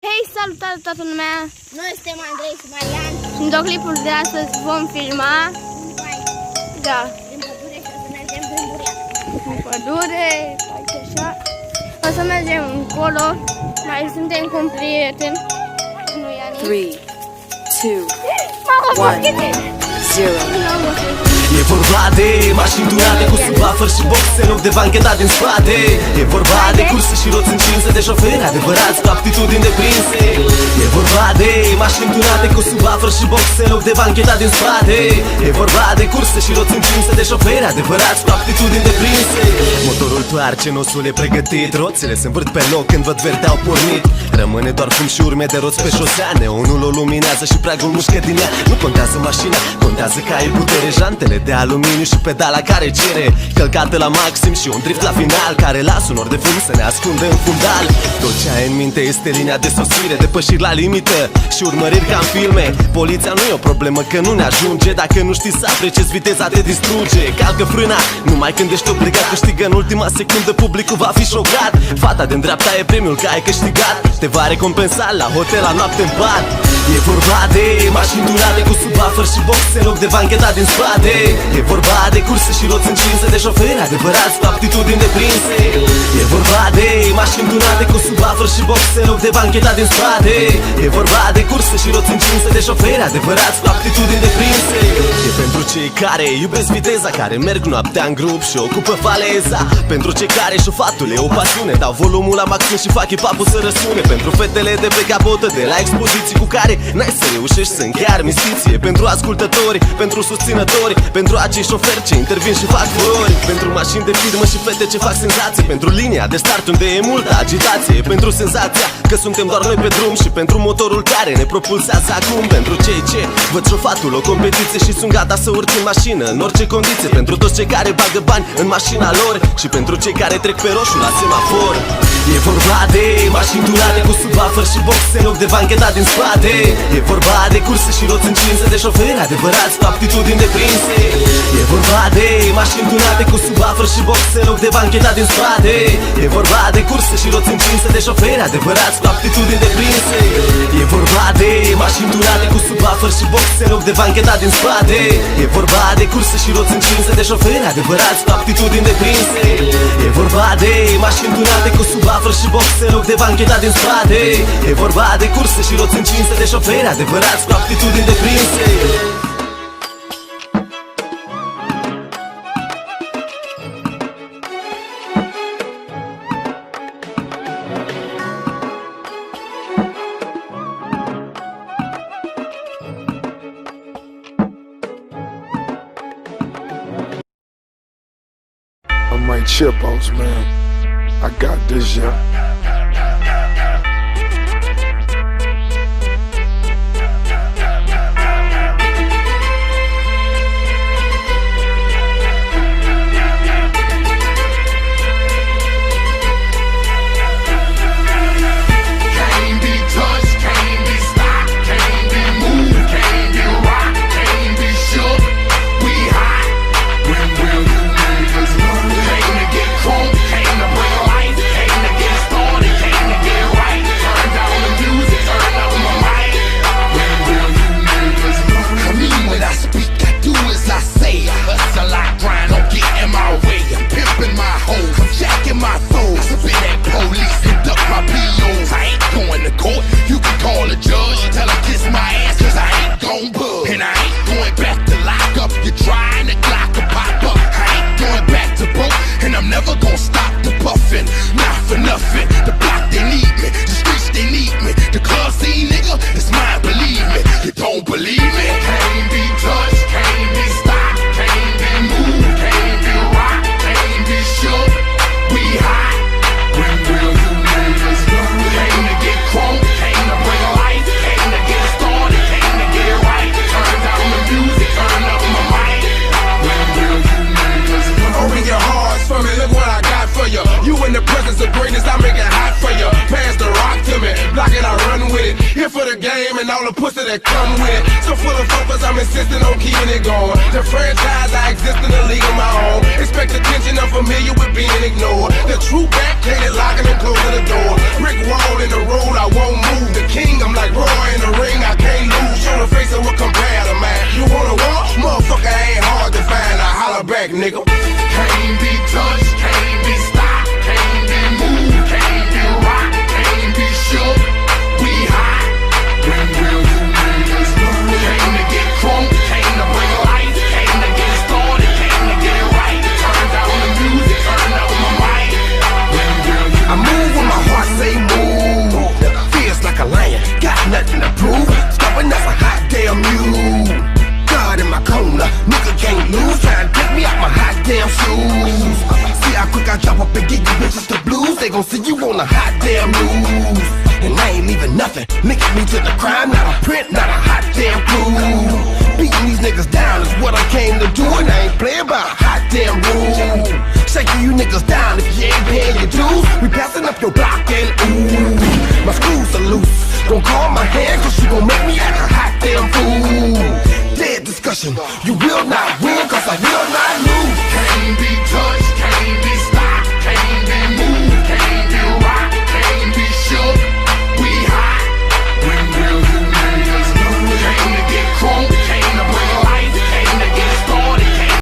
Hei, salutare toată lumea! Noi suntem Andrei și Marian. Și în clipul de astăzi vom filma. Da. Din pădure și o să mergem prin Bureac. În pădure, uite așa. O să mergem încolo. Mai suntem cu un prieten. Nu e ani. 3, 2, Mamă, 1, pochete! 0. E vorba de mașini durate cu subwoofer și boxe în loc de bancheta din spate. E vorba de curse și roți încinse de șoferi adevărați cu aptitudini deprinse. E vorba de mașini durate cu subwoofer și boxe în loc de bancheta din spate. E vorba de curse și roți încinse de șoferi adevărați cu aptitudini deprinse. Motorul toarce, nosul e pregătit, roțile se învârt pe loc când văd verde au pornit. Rămâne doar fum și urme de roți pe șosea. Neonul o luminează și pragul mușcă din ea. Nu contează mașina, contează că ai putere. Jantele de aluminiu și pedala care cere călcată la maxim și un drift la final care lasă un or de fum să ne ascundă în fundal. Tot ce ai în minte este linia de sosire, depășiri la limită și urmăriri ca în filme. Poliția nu e o problemă că nu ne ajunge. Dacă nu știi să apreciezi viteza te distruge. Calcă frâna numai când ești obligat. Câștigă în ultima secundă, publicul va fi șocat. Fata din dreapta e premiul că ai câștigat. Te va recompensa la hotel la noapte în pat. E vorba de mașini durate cu subwoofer și boxe în loc de bancheta din spate. E vorba de curse și roți încinse de șoferi adevărați cu aptitudini deprinse. E vorba de mașini durate cu subwoofer și boxe în loc de bancheta din spate. E vorba de curse și roți încinse de șoferi adevărați cu aptitudini deprinse. E pentru cei care iubesc viteza, care merg noaptea în grup și ocupă faleza. Pentru cei care șofatul e o pasiune, dau volumul la maxim și fac hip-hop-ul să răsune. Pentru fetele de pe capotă de la expoziții cu care n-ai să reușești să închei armistiție. Pentru ascultători, pentru susținători, pentru acei șoferi ce intervin și fac flori. Pentru mașini de firmă și fete ce fac senzații. Pentru linia de start unde e multă agitație. Pentru senzația că suntem doar noi pe drum și pentru motorul care ne propulsează acum. Pentru cei ce văd șofatul o competiție și sunt gata să urc în mașină în orice condiție. Pentru toți cei care bagă bani în mașina lor și pentru cei care trec pe roșu la semafor. E vorba de mașini durate cu subwoofer și boxe în loc de bancheta din spate. E vorba de curse și roți încinse de șoferi adevărați cu aptitudini deprinse. E vorba de mașini durate cu subwoofer și boxe în loc de bancheta din spate. E vorba de curse și roți încinse de șoferi adevărați cu aptitudini deprinse. E vorba de mașini durate cu subwoofer și boxe în loc de bancheta din spate. E vorba de curse și roți încinse de șoferi adevărați cu aptitudini deprinse. E vorba de mașini durate cu subwoofer și boxe în loc de bancheta din spate. E vorba de curse și roți încinse de șoferi adevărați cu aptitudini deprinse. I'm Mike Chipos, man. I got this, yeah. And all the pussy that come with it. So full of focus, I'm insisting on keeping it going. The franchise, I exist in a league of my own. Expect attention, I'm familiar with being ignored. The true back, locking and closing the door. Brick wall in the road, I won't move. The gon' see you on the hot damn news. And I ain't leaving nothing linking me to the crime, not a print, not a hot damn clue. Beating these niggas down is what I came to do, and I ain't playing by a hot damn rule. Shaking you niggas down if you ain't paying your dues. We passing up your block and ooh, my screws are loose. Gon' call my hand cause you gon' make me act a hot damn fool. Dead discussion, you will not win cause I will not lose. Can't be touched.